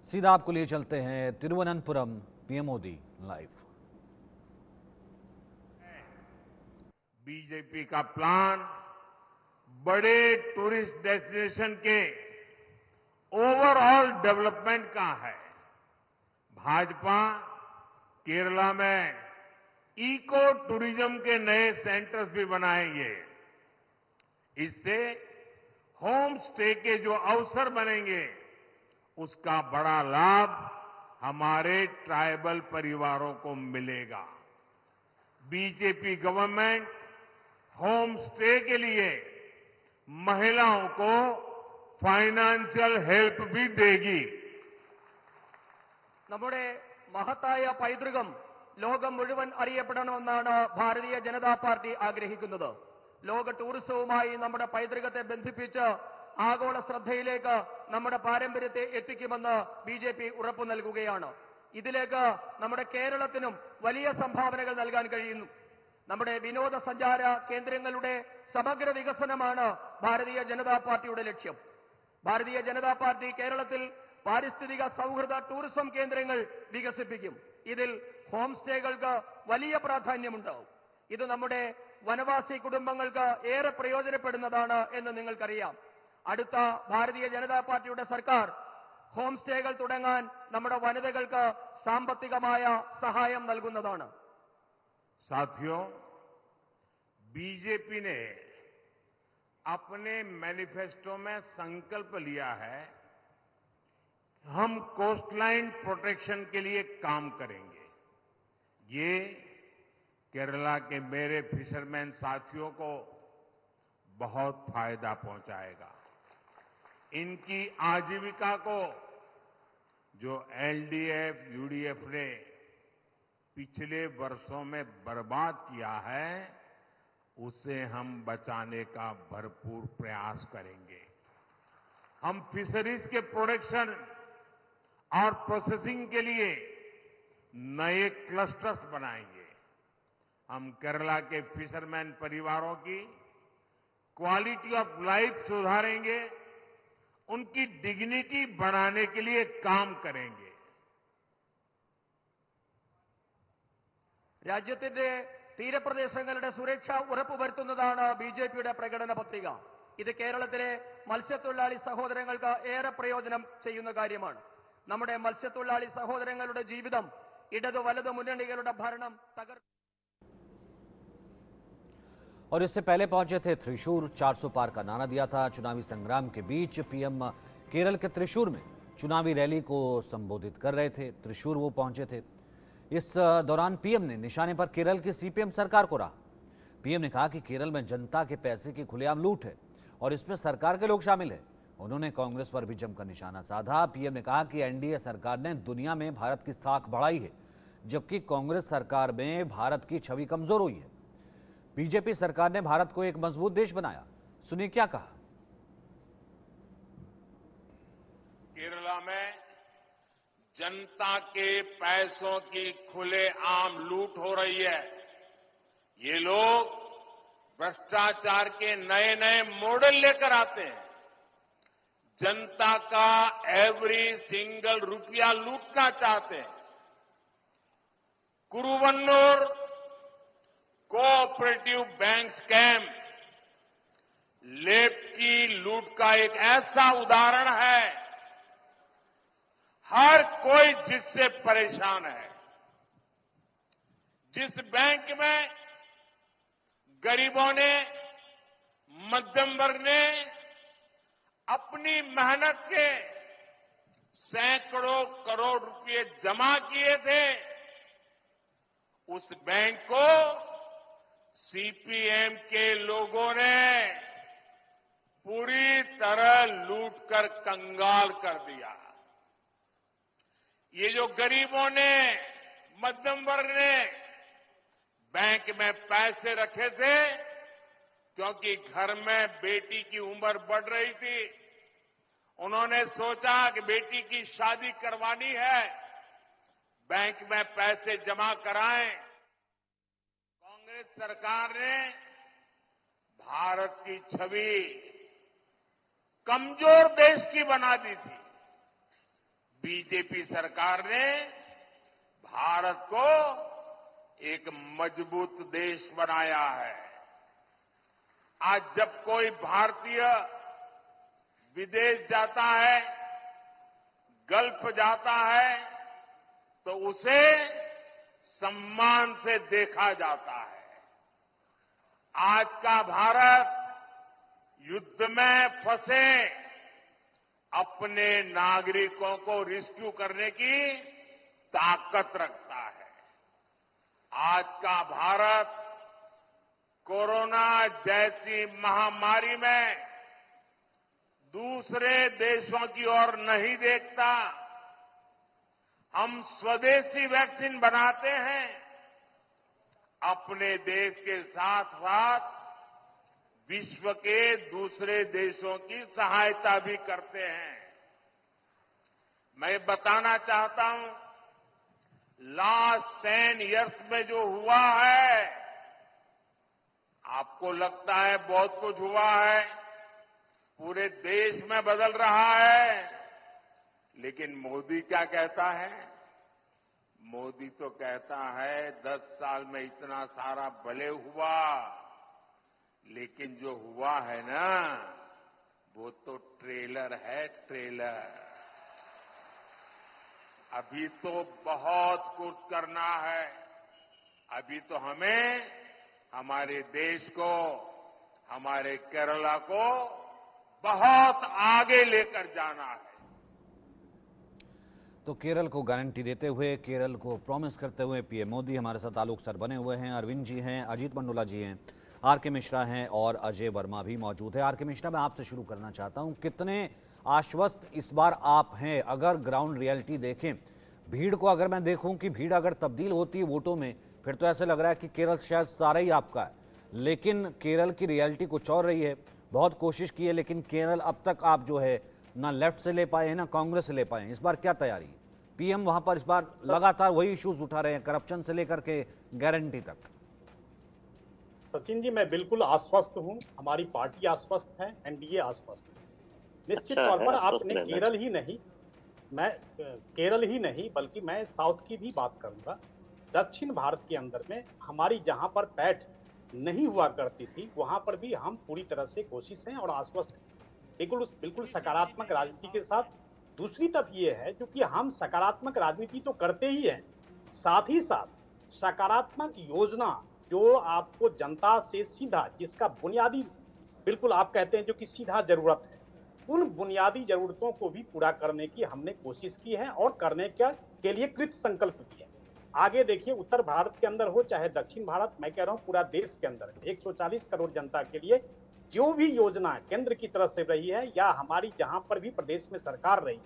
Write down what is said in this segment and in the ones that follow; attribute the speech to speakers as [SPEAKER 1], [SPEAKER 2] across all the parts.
[SPEAKER 1] सीधा आपको लिए चलते हैं Thiruvananthapuram PM Modi live.
[SPEAKER 2] BJP का प्लान बड़े टूरिस्ट डेस्टिनेशन के ओवरऑल डेवलपमेंट का है। भाजपा केरला में इको टूरिज्म के नए सेंटर्स भी बनाएंगे। इससे होम स्टे के जो अवसर बनेंगे उसका बड़ा लाभ हमारे ट्राइबल परिवारों को मिलेगा। बीजेपी गवर्नमेंट होम स्टे के लिए महिलाओं को फाइनेंशियल हेल्प भी देगी।
[SPEAKER 3] നമ്മുടെ മഹത്തായ പൈതൃകം ലോകം മുഴുവൻ അറിയപ്പെടണമെന്നാണ് ഭാരതീയ ജനതാ പാർട്ടി ആഗ്രഹിക്കുന്നത്. ലോക ടൂറിസവുമായി നമ്മുടെ പൈതൃകത്തെ ബന്ധിപ്പിച്ച് ആഗോള ശ്രദ്ധയിലേക്ക് നമ്മുടെ പാരമ്പര്യത്തെ എത്തിക്കുമെന്ന് ബിജെപി ഉറപ്പു നൽകുകയാണ്. ഇതിലേക്ക് നമ്മുടെ കേരളത്തിനും വലിയ സംഭാവനകൾ നൽകാൻ കഴിയുന്നു. നമ്മുടെ വിനോദസഞ്ചാര കേന്ദ്രങ്ങളുടെ സമഗ്ര വികസനമാണ് ഭാരതീയ ജനതാ പാർട്ടിയുടെ ലക്ഷ്യം. ഭാരതീയ ജനതാ പാർട്ടി കേരളത്തിൽ പാരിസ്ഥിതിക സൗഹൃദ ടൂറിസം കേന്ദ്രങ്ങൾ വികസിപ്പിക്കും. ഇതിൽ ഹോം സ്റ്റേകൾക്ക് വലിയ പ്രാധാന്യമുണ്ടാവും. ഇത് നമ്മുടെ വനവാസി കുടുംബങ്ങൾക്ക് ഏറെ പ്രയോജനപ്പെടുന്നതാണ് എന്ന് നിങ്ങൾക്കറിയാം. അടുത്ത ഭാരതീയ ജനതാ പാർട്ടിയുടെ സർക്കാർ ഹോം സ്റ്റേകൾ തുടങ്ങാൻ നമ്മുടെ വനിതകൾക്ക് സാമ്പത്തികമായ സഹായം നൽകുന്നതാണ്.
[SPEAKER 2] साथियों, बीजेपी ने अपने मैनिफेस्टो में संकल्प लिया है, हम कोस्टलाइन प्रोटेक्शन के लिए काम करेंगे। ये केरला के मेरे फिशरमैन साथियों को बहुत फायदा पहुंचाएगा। इनकी आजीविका को जो एलडीएफ, यूडीएफ ने पिछले वर्षों में बर्बाद किया है, उसे हम बचाने का भरपूर प्रयास करेंगे। हम फिशरीज के प्रोडक्शन और प्रोसेसिंग के लिए नए क्लस्टर्स बनाएंगे। हम केरला के फिशरमैन परिवारों की क्वालिटी ऑफ लाइफ सुधारेंगे, उनकी डिग्निटी बढ़ाने के लिए काम करेंगे।
[SPEAKER 3] രാജ്യത്തിന്റെ തീരപ്രദേശങ്ങളുടെ സുരക്ഷ ഉറപ്പുവരുത്തുന്നതാണ് ബിജെപിയുടെ പ്രകടന പത്രിക. ഇത് കേരളത്തിലെ മത്സ്യത്തൊഴിലാളി സഹോദരങ്ങൾക്ക് ഏറെ പ്രയോജനം ചെയ്യുന്ന കാര്യമാണ്. നമ്മുടെ മത്സ്യത്തൊഴിലാളി സഹോദരങ്ങളുടെ ജീവിതം ഇടതു വലതു മുന്നണികളുടെ ഭരണം
[SPEAKER 1] और इससे पहले पहुंचे थे त्रिशूर। 400 पार का नारा दिया था। चुनावी संग्राम के बीच पीएम केरल के त्रिशूर में चुनावी रैली को संबोधित कर रहे थे। त्रिशूर वो पहुंचे थे। इस दौरान पीएम ने निशाने पर केरल की सीपीएम सरकार को रहा। पीएम ने कहा कि केरल में जनता के पैसे की खुलेआम लूट है और इसमें सरकार के लोग शामिल हैं। उन्होंने कांग्रेस पर भी जमकर निशाना साधा। पीएम ने कहा कि एनडीए सरकार ने दुनिया में भारत की साख बढ़ाई है, जबकि कांग्रेस सरकार में भारत की छवि कमजोर हुई है। बीजेपी सरकार ने भारत को एक मजबूत देश बनाया। सुनिए क्या कहा।
[SPEAKER 2] केरला में जनता के पैसों की खुलेआम लूट हो रही है। ये लोग भ्रष्टाचार के नए नए मॉडल लेकर आते हैं। जनता का एवरी सिंगल रुपया लूटना चाहते हैं। कुरुवन्नूर कोऑपरेटिव बैंक स्कैम लेप की लूट का एक ऐसा उदाहरण है। हर कोई जिससे परेशान है। जिस बैंक में गरीबों ने, मध्यम वर्ग ने अपनी मेहनत के सैकड़ों करोड़ रुपए जमा किए थे, उस बैंक को सीपीएम के लोगों ने पूरी तरह लूटकर कंगाल कर दिया। ये जो गरीबों ने, मध्यम वर्ग ने बैंक में पैसे रखे थे, क्योंकि घर में बेटी की उम्र बढ़ रही थी, उन्होंने सोचा कि बेटी की शादी करवानी है, बैंक में पैसे जमा कराएं। कांग्रेस सरकार ने भारत की छवि कमजोर देश की बना दी थी। बीजेपी सरकार ने भारत को एक मजबूत देश बनाया है। आज जब कोई भारतीय विदेश जाता है, गल्फ जाता है, तो उसे सम्मान से देखा जाता है। आज का भारत युद्ध में फंसे अपने नागरिकों को रेस्क्यू करने की ताकत रखता है। आज का भारत कोरोना जैसी महामारी में दूसरे देशों की ओर नहीं देखता। हम स्वदेशी वैक्सीन बनाते हैं, अपने देश के साथ साथ विश्व के दूसरे देशों की सहायता भी करते हैं। मैं बताना चाहता हूं, लास्ट 10 इयर्स में जो हुआ है, आपको लगता है बहुत कुछ हुआ है, पूरे देश में बदल रहा है, लेकिन मोदी क्या कहता है? मोदी तो कहता है 10 साल में इतना सारा भले हुआ, लेकिन जो हुआ है ना, वो तो ट्रेलर है, ट्रेलर। अभी तो बहुत कुछ करना है। अभी तो हमें हमारे देश को, हमारे केरला को बहुत आगे लेकर जाना है।
[SPEAKER 1] तो केरल को गारंटी देते हुए, केरल को प्रॉमिस करते हुए पीएम मोदी हमारे साथ आलोक सर बने हुए हैं, अरविंद जी हैं, अजीत मंडोला जी हैं, आर.के. मिश्रा हैं और अजय वर्मा भी मौजूद है। आर.के. मिश्रा, मैं आपसे शुरू करना चाहता हूं, कितने आश्वस्त इस बार आप हैं? अगर ग्राउंड रियलिटी देखें, भीड़ को अगर मैं देखूं कि भीड़ अगर तब्दील होती है वोटों में, फिर तो ऐसे लग रहा है कि केरल शायद सारा ही आपका है, लेकिन केरल की रियलिटी कुछ और रही है। बहुत कोशिश की है, लेकिन केरल अब तक आप जो है ना लेफ्ट से ले पाए हैं ना कांग्रेस से ले पाए हैं। इस बार क्या तैयारी है? पीएम वहां पर इस बार लगातार वही इश्यूज उठा रहे हैं, करप्शन से लेकर के गारंटी तक।
[SPEAKER 4] सचिन जी, मैं बिल्कुल आश्वस्त हूं, हमारी पार्टी आश्वस्त है, एनडीए आश्वस्त है। निश्चित तौर पर आपने केरल ही नहीं बल्कि मैं साउथ की भी बात करूंगा। दक्षिण भारत के अंदर में हमारी जहां पर पैठ नहीं हुआ करती थी, वहां पर भी हम पूरी तरह से कोशिश हैं और आश्वस्त हैं, बिल्कुल सकारात्मक राजनीति के साथ। दूसरी तरफ ये है, क्योंकि हम सकारात्मक राजनीति तो करते ही हैं, साथ ही साथ सकारात्मक योजना जो आपको जनता से सीधा, जिसका बुनियादी, बिल्कुल आप कहते हैं जो कि सीधा जरूरत है, उन बुनियादी जरूरतों को भी पूरा करने की हमने कोशिश की है और करने के लिए कृत संकल्प किए। आगे देखिए, उत्तर भारत के अंदर हो चाहे दक्षिण भारत, मैं कह रहा हूं पूरा देश के अंदर 140 करोड़ जनता के लिए जो भी योजना केंद्र की तरफ से रही है या हमारी जहां पर भी प्रदेश में सरकार रही,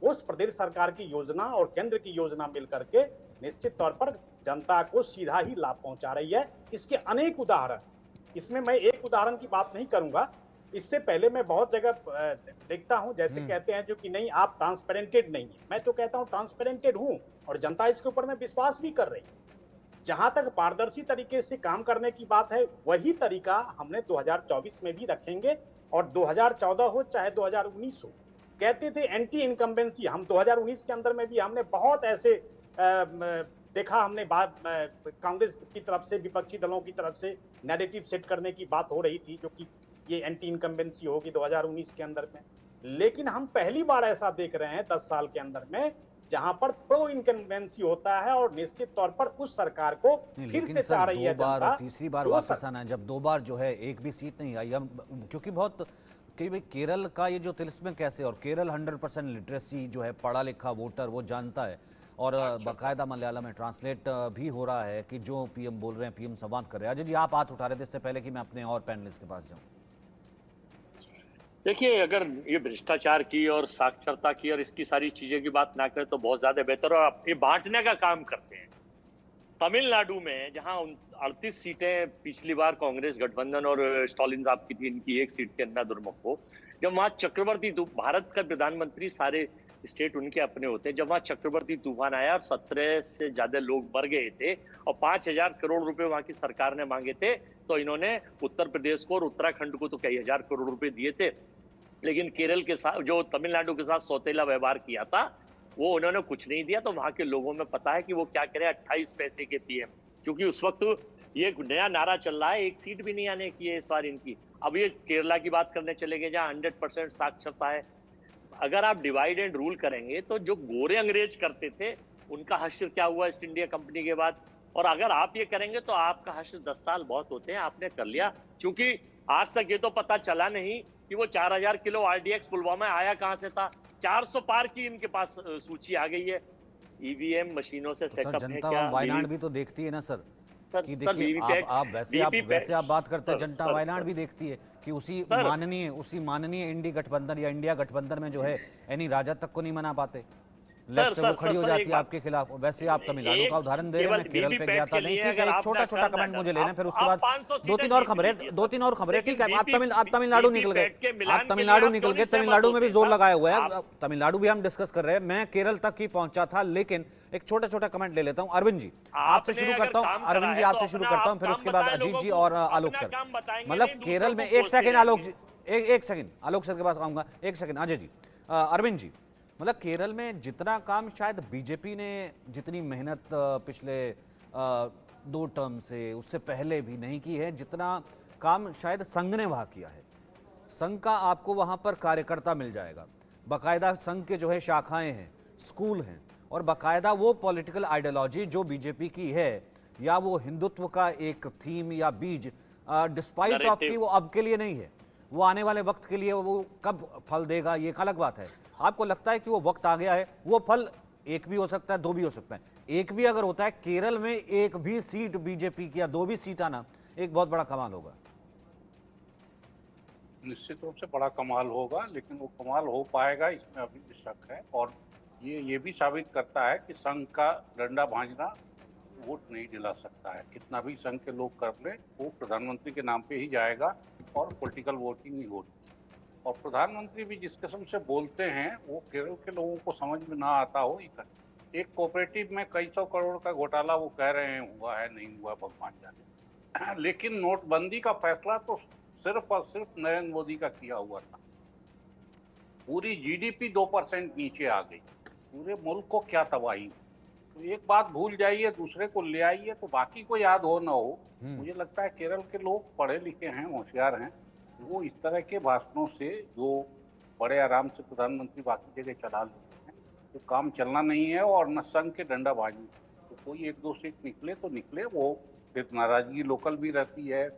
[SPEAKER 4] उस प्रदेश सरकार की योजना और केंद्र की योजना मिलकर के निश्चित तौर पर जनता को सीधा ही लाभ पहुंचा रही है। इसके अनेक उदाहरण, इसमें मैं एक उदाहरण की बात नहीं करूंगा, इससे पहले मैं बहुत जगह देखता हूं, जैसे कहते हैं जो कि नहीं आप ट्रांसपेरेंटेड नहीं है, मैं तो कहता हूं ट्रांसपेरेंटेड हूं और जनता इसके ऊपर में विश्वास भी कर रही है। जहां तक पारदर्शी तरीके से काम करने की बात है, वही तरीका हमने 2024 में भी रखेंगे और 2014 हो चाहे 2019 हो। कहते थे एंटी इनकम्बेंसी, हम 2019 के अंदर में भी हमने बहुत ऐसे देखा, हमने बात कांग्रेस की तरफ से, विपक्षी दलों की तरफ से नैरेटिव सेट करने की बात हो रही थी, जो कि ये एंटी इनकम्बेंसी होगी 2019 के अंदर में। लेकिन हम पहली बार ऐसा देख रहे हैं 10 साल के अंदर में, जहां पर प्रो इनकम्बेंसी होता है और निश्चित तौर पर उस सरकार को फिर से चाह रही है जनता।
[SPEAKER 1] तीसरी बार वापस आना, जब 2 बार जो है एक भी सीट नहीं आई, क्योंकि बहुत कि भाई केरल का ये जो तिलिस्म कैसे, और केरल 100% लिटरेसी जो है, पढ़ा लिखा वोटर वो जानता है, और बाकायदा मलयालम में ट्रांसलेट भी हो रहा है कि जो पीएम बोल रहे हैं, पीएम संवाद कर रहे हैं। अजय जी, आप हाथ उठा रहे थे, इससे पहले कि मैं अपने और पैनलिस्ट के पास जाऊं।
[SPEAKER 5] देखिए, अगर ये भ्रष्टाचार की और साक्षरता की और इसकी सारी चीजें की बात ना करें तो बहुत ज्यादा बेहतर, और आप ये बांटने का काम करते हैं। तमिलनाडु में जहां 38 सीटें पिछली बार कांग्रेस गठबंधन और स्टालिन साहब की थी, इनकी एक सीट के अन्ना दुर्मुख को, जब वहां चक्रवर्ती, भारत का प्रधानमंत्री, सारे स्टेट उनके अपने होते हैं, जब वहां चक्रवर्ती तूफान आया और 17 से ज्यादा लोग मर गए थे और 5000 करोड़ रुपए वहां की सरकार ने मांगे थे, तो इन्होंने उत्तर प्रदेश को और उत्तराखंड को तो कई हजार करोड़ रुपए दिए थे, लेकिन केरल के साथ, जो तमिलनाडु के साथ सौतेला व्यवहार किया था, वो उन्होंने कुछ नहीं दिया, तो वहां के लोगों में पता है कि वो क्या करें। 28 पैसे के पीएम, क्योंकि उस वक्त ये नया नारा चल रहा है, एक सीट भी नहीं आने की है इस बार इनकी। अब ये केरला की बात करने चले गए जहाँ 100% साक्षरता है। अगर आप डिवाइड एंड रूल करेंगे तो जो गोरे अंग्रेज करते थे उनका हश्र क्या हुआ ईस्ट इंडिया कंपनी के बाद, और अगर आप ये करेंगे तो आपका हश्र 10 साल बहुत होते हैं, आपने कर लिया। क्योंकि आज तक ये तो पता चला नहीं कि वो 4000 किलो आरडीएक्स पुलवामा आया कहां से था। 400 पार की इनके पास सूची आ गई है। ईवीएम मशीनों से
[SPEAKER 1] सर
[SPEAKER 5] सेटअप है
[SPEAKER 1] जनता
[SPEAKER 5] क्या?
[SPEAKER 1] वायनाड भी तो देखती है ना सर,
[SPEAKER 5] सर
[SPEAKER 1] कि
[SPEAKER 5] सर
[SPEAKER 1] देखिए आप वैसे आप बात करते हैं,
[SPEAKER 5] सर,
[SPEAKER 1] जनता
[SPEAKER 5] सर,
[SPEAKER 1] वायनाड
[SPEAKER 5] सर,
[SPEAKER 1] भी देखती है कि
[SPEAKER 5] सर,
[SPEAKER 1] उसी माननीय इंडी गठबंधन या इंडिया गठबंधन में जो है यानी राजद तक को नहीं मना पाते,
[SPEAKER 5] सर,
[SPEAKER 1] लेफ्ट से वो
[SPEAKER 5] सर,
[SPEAKER 1] खड़ी हो
[SPEAKER 5] सर,
[SPEAKER 1] जाती
[SPEAKER 5] एक
[SPEAKER 1] है
[SPEAKER 5] बात-
[SPEAKER 1] आपके खिलाफ। वैसे आप तमिलनाडु का उदाहरण दे रहे हैं, मैं
[SPEAKER 5] केवल
[SPEAKER 1] केरल पे गया
[SPEAKER 5] वीवीपैट
[SPEAKER 1] था।
[SPEAKER 5] के
[SPEAKER 1] नहीं
[SPEAKER 5] लिए
[SPEAKER 1] ठीक है,
[SPEAKER 5] अगर
[SPEAKER 1] एक
[SPEAKER 5] आप
[SPEAKER 1] छोटा
[SPEAKER 5] ना
[SPEAKER 1] छोटा
[SPEAKER 5] करना
[SPEAKER 1] कमेंट मुझे
[SPEAKER 5] चाहते,
[SPEAKER 1] लेना है, फिर उसके
[SPEAKER 5] आप
[SPEAKER 1] बाद
[SPEAKER 5] 500
[SPEAKER 1] दो
[SPEAKER 5] सीटें
[SPEAKER 1] तीन और
[SPEAKER 5] जीत
[SPEAKER 1] खबरें
[SPEAKER 5] लीजिए,
[SPEAKER 1] दो तीन और खबरें
[SPEAKER 5] लेकिन
[SPEAKER 1] ठीक है। आप
[SPEAKER 5] वीवीपैट
[SPEAKER 1] तमिलनाडु निकल गए,
[SPEAKER 5] के मिलान
[SPEAKER 1] आप
[SPEAKER 5] के लिए
[SPEAKER 1] तमिलनाडु
[SPEAKER 5] आप
[SPEAKER 1] निकल
[SPEAKER 5] क्यों
[SPEAKER 1] गए,
[SPEAKER 5] नहीं सहमत
[SPEAKER 1] तमिलनाडु में भी
[SPEAKER 5] होते
[SPEAKER 1] जोर
[SPEAKER 5] साहब?
[SPEAKER 1] लगाया हुआ है,
[SPEAKER 5] आप-
[SPEAKER 1] तमिलनाडु भी हम डिस्कस कर रहे हैं। मैं केरल तक ही पहुंचा था, लेकिन एक छोटा छोटा कमेंट ले लेता हूं। अरविंद जी आपसे
[SPEAKER 5] आपने
[SPEAKER 1] शुरू
[SPEAKER 5] अगर
[SPEAKER 1] करता हूं,
[SPEAKER 5] काम
[SPEAKER 1] अरविंद
[SPEAKER 5] करा
[SPEAKER 1] जी
[SPEAKER 5] है तो
[SPEAKER 1] आपसे शुरू
[SPEAKER 5] अपना
[SPEAKER 1] करता हूं,
[SPEAKER 5] आप
[SPEAKER 1] फिर
[SPEAKER 5] काम
[SPEAKER 1] उसके बाद
[SPEAKER 5] बताएं
[SPEAKER 1] अजीत
[SPEAKER 5] लोगों
[SPEAKER 1] जी
[SPEAKER 5] को,
[SPEAKER 1] और आलोक
[SPEAKER 5] अपना
[SPEAKER 1] सर।
[SPEAKER 5] काम बताएंगे
[SPEAKER 1] मतलब
[SPEAKER 5] नहीं,
[SPEAKER 1] केरल
[SPEAKER 5] दूसरों
[SPEAKER 1] में
[SPEAKER 5] को
[SPEAKER 1] एक
[SPEAKER 5] कोसते
[SPEAKER 1] सेकंड आलोक
[SPEAKER 5] रहेंगे।
[SPEAKER 1] जी, एक सेकंड आलोक सर के पास आऊंगा, एक सेकंड अजय जी। अरविंद जी, मतलब केरल में जितना काम शायद बीजेपी ने जितनी मेहनत पिछले 2 टर्म से उससे पहले भी नहीं की है, जितना काम शायद संघ ने वहाँ किया है। संघ का आपको वहाँ पर कार्यकर्ता मिल जाएगा, बाकायदा संघ के जो है शाखाएं हैं, स्कूल हैं, और बाकायदा वो पॉलिटिकल आइडियोलॉजी जो बीजेपी की है, या वो हिंदुत्व का एक थीम या बीज, डिस्पाइट ऑफ कि वो अब के लिए नहीं है, वो आने वाले वक्त के लिए, वो कब फल देगा ये एक अलग बात है। आपको लगता है कि वो वक्त आ गया है, वो फल एक भी हो सकता है, 2 भी हो सकता है, एक भी अगर होता है केरल में एक भी सीट बीजेपी की या 2 भी सीट आना एक बहुत बड़ा कमाल होगा।
[SPEAKER 6] निश्चित रूप से बड़ा कमाल होगा, लेकिन वो कमाल हो पाएगा इसमें अभी भी शक है। और ये भी साबित करता है कि संघ का डंडा भांजना वोट नहीं दिला सकता है। कितना भी संघ के लोग कर ले, वो प्रधानमंत्री के नाम पे ही जाएगा और पॉलिटिकल वोटिंग ही होगी। और प्रधानमंत्री भी जिस किस्म से बोलते हैं वो केरल के लोगों को समझ में ना आता हो। एक कोऑपरेटिव में कई 100 करोड़ का घोटाला वो कह रहे हैं हुआ है, नहीं हुआ भगवान जाने। लेकिन नोटबंदी का फैसला तो सिर्फ और सिर्फ नरेंद्र मोदी का किया हुआ था। पूरी जीडीपी 2% नीचे आ गई, पूरे मुल्क को क्या तबाही। तो एक बात भूल जाइए, दूसरे को ले आइए, तो बाकी को याद हो ना हो। मुझे लगता है केरल के लोग पढ़े लिखे हैं, होशियार हैं, वो इस तरह के भाषणों से जो बड़े आराम से प्रधानमंत्री बाकी जगह चला लेते हैं, तो काम चलना नहीं है। और न संघ के डंडा बाजी, तो कोई 1-2 सीट निकले तो निकले, वो फिर नाराजगी लोकल भी रहती है,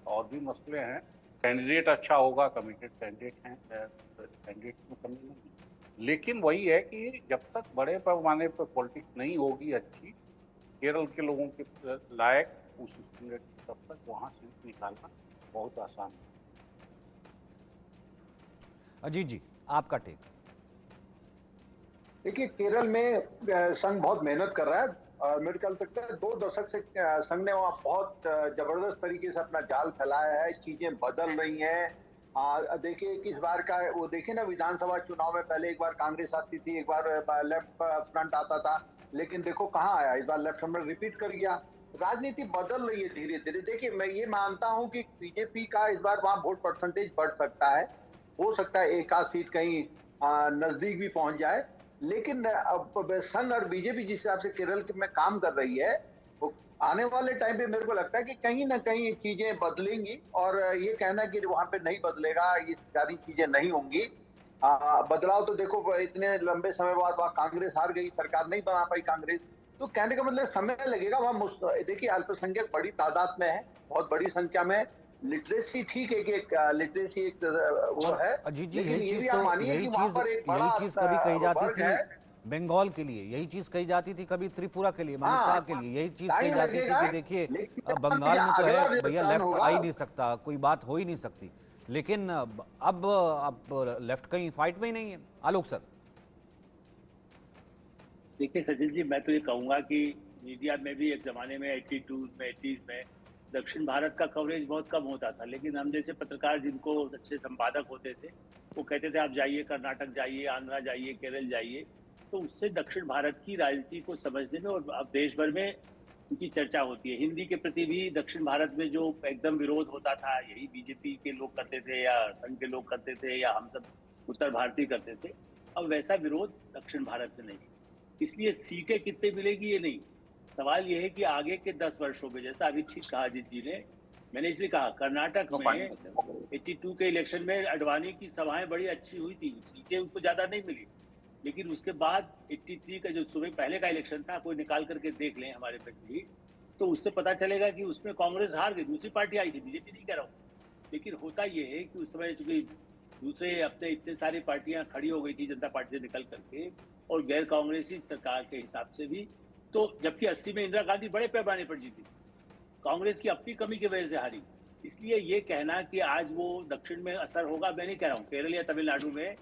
[SPEAKER 6] और भी मसले हैं। कैंडिडेट अच्छा होगा, कमिटेड कैंडिडेट हैं, कैंडिडेट में कमी नहीं। लेकिन वही है कि जब तक बड़े पैमाने पर पॉलिटिक्स नहीं होगी अच्छी, केरल के लोगों के लायक उस स्टैंडर्ड, तब तक वहाँ सीट निकालना बहुत आसान है।
[SPEAKER 1] अजीत जी आपका टेक।
[SPEAKER 7] देखिए, केरल में संघ बहुत मेहनत कर रहा है। मेरे ख्याल लगता है 2 दशक से संघ ने वहाँ बहुत जबरदस्त तरीके से अपना जाल फैलाया है। चीजें बदल रही हैं। देखिए किस बार का वो देखिए ना, विधानसभा चुनाव में पहले एक बार कांग्रेस आती थी, एक बार लेफ्ट फ्रंट आता था, लेकिन देखो कहाँ आया, इस बार लेफ्ट फ्रंट रिपीट कर गया। राजनीति बदल रही है धीरे धीरे। देखिए मैं ये मानता हूँ कि बीजेपी का इस बार वहाँ वोट परसेंटेज बढ़ सकता है, हो सकता है एक आध सीट कहीं नजदीक भी पहुंच जाए। लेकिन अब संघ और बीजेपी जिस हिसाब से केरल में काम कर रही है, वो आने वाले टाइम पे मेरे को लगता है कि कहीं ना कहीं चीजें बदलेंगी। और ये कहना कि वहां पे नहीं बदलेगा, ये सारी चीजें नहीं होंगी। बदलाव तो देखो, इतने लंबे समय बाद वहाँ कांग्रेस हार गई, सरकार नहीं बना पाई कांग्रेस, तो कहने का मतलब समय लगेगा। वहाँ देखिए अल्पसंख्यक बड़ी तादाद में है, बहुत बड़ी संख्या में। लिटरेसी ठीक है कि लिटरेसी एक वो है,
[SPEAKER 1] अजीत जी
[SPEAKER 7] लेकिन
[SPEAKER 1] यही
[SPEAKER 7] ये
[SPEAKER 1] चीज
[SPEAKER 7] भी
[SPEAKER 1] तो
[SPEAKER 7] आप मानिए कि वहाँ पर एक बड़ा
[SPEAKER 1] कभी कही जाती
[SPEAKER 7] वर्ग
[SPEAKER 1] थी
[SPEAKER 7] है।
[SPEAKER 1] बंगाल के लिए, यही चीज कही जाती थी कभी त्रिपुरा के लिए, मणिपुर के लिए, यही चीज कही
[SPEAKER 7] टाइम
[SPEAKER 1] जाती थी
[SPEAKER 7] लगेगा,
[SPEAKER 1] कि देखिए
[SPEAKER 7] लेकिन
[SPEAKER 1] बंगाल में तो
[SPEAKER 7] अगला
[SPEAKER 1] है
[SPEAKER 7] जो
[SPEAKER 1] भैया
[SPEAKER 7] टर्न
[SPEAKER 1] लेफ्ट
[SPEAKER 7] होगा,
[SPEAKER 1] आ ही नहीं सकता, कोई बात हो ही नहीं सकती। लेकिन अब लेफ्ट कहीं फाइट में ही नहीं है। आलोक सर।
[SPEAKER 8] देखिए सचिन जी, मैं तो ये कहूंगा कि मीडिया में भी एक जमाने में 82 में 80s में दक्षिण भारत का कवरेज बहुत कम होता था, लेकिन हम जैसे पत्रकार जिनको अच्छे संपादक होते थे वो कहते थे आप जाइए, कर्नाटक जाइए, आंध्रा जाइए, केरल जाइए, तो उससे दक्षिण भारत की राजनीति को समझने में और अब देश भर में उनकी चर्चा होती है। हिंदी के प्रति भी दक्षिण भारत में जो एकदम विरोध होता था, यही बीजेपी के लोग करते थे या संघ के लोग करते थे या हम सब उत्तर भारतीय करते थे। अब वैसा विरोध दक्षिण भारत में नहीं है। इसलिए सीटें कितने मिलेगी ये नहीं, सवाल ये है कि आगे के 10 वर्षों में, जैसा अभी ठीक कहा अजीत जी ने, मैंने इसलिए कहा कर्नाटक में 82 के इलेक्शन में अडवाणी की सभाएं बड़ी अच्छी हुई थी, सीटें उनको ज्यादा नहीं मिली, लेकिन उसके बाद 83 का जो सुबह पहले का इलेक्शन था, कोई निकाल करके देख लें हमारे व्यक्ति, तो उससे पता चलेगा कि उसमें कांग्रेस हार गई, दूसरी पार्टी आई थी, बीजेपी नहीं कह रहा हूँ। लेकिन होता ये है कि उस समय चूंकि दूसरे अपने इतने सारी पार्टियां खड़ी हो गई थी जनता पार्टी से निकल करके, और गैर कांग्रेसी सरकार के हिसाब से भी, तो जबकि 80 में इंदिरा गांधी बड़े पैमाने पर जीती, कांग्रेस की अपनी कमी की वजह से हारी। इसलिए ये कहना कि आज वो दक्षिण में असर होगा, मैं नहीं कह रहा हूँ, केरल या तमिलनाडु में,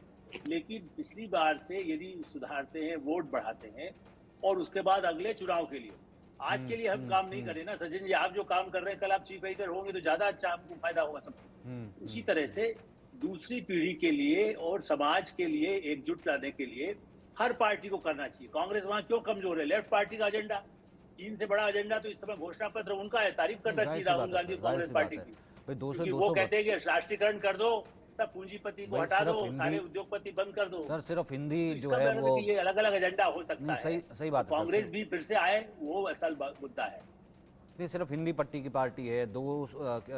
[SPEAKER 8] लेकिन पिछली बार से यदि सुधारते हैं, वोट बढ़ाते हैं, और उसके बाद अगले चुनाव के लिए, आज के लिए हम काम नहीं करें ना सचिन जी, आप जो काम कर रहे हैं, कल आप चीफ एडिटर होंगे तो ज्यादा अच्छा आपको फायदा होगा सबको। उसी तरह से दूसरी पीढ़ी के लिए और समाज के लिए एकजुट लाने के लिए हर पार्टी को करना चाहिए। कांग्रेस वहां क्यों कमजोर है? लेफ्ट पार्टी का एजेंडा, चीन से बड़ा एजेंडा तो इस समय घोषणा पत्र उनका है, तारीफ करना चाहिए राहुल गांधी और कांग्रेस पार्टी की, क्योंकि वो कहते हैं कि राष्ट्रीयकरण कर दो, सब पूंजीपति को हटा दो, सारे उद्योगपति बंद कर दो।
[SPEAKER 1] सर सिर्फ हिंदी
[SPEAKER 8] तो
[SPEAKER 1] जो है वो,
[SPEAKER 8] ये अलग अलग एजेंडा हो सकता है।
[SPEAKER 1] सही बात है।
[SPEAKER 8] कांग्रेस भी फिर से आए, वो असल मुद्दा है।
[SPEAKER 1] नहीं, सिर्फ हिंदी पट्टी की पार्टी है, 2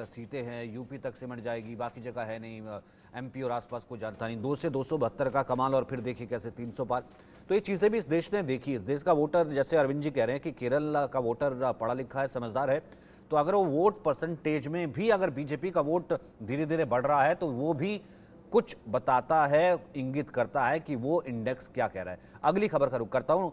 [SPEAKER 1] सीटें हैं, यूपी तक सिमट जाएगी, बाकी जगह है नहीं, एमपी और आसपास को जानता नहीं, 2 से 272 का कमाल, और फिर देखिए कैसे 300 पार। तो ये चीज़ें भी इस देश ने देखी। इस देश का वोटर, जैसे अरविंद जी कह रहे हैं कि केरल का वोटर पढ़ा लिखा है, समझदार है, तो अगर वो वोट परसेंटेज में भी अगर बीजेपी का वोट धीरे धीरे बढ़ रहा है तो वो भी कुछ बताता है, इंगित करता है कि वो इंडेक्स क्या कह रहा है। अगली खबर का रुख करता हूँ।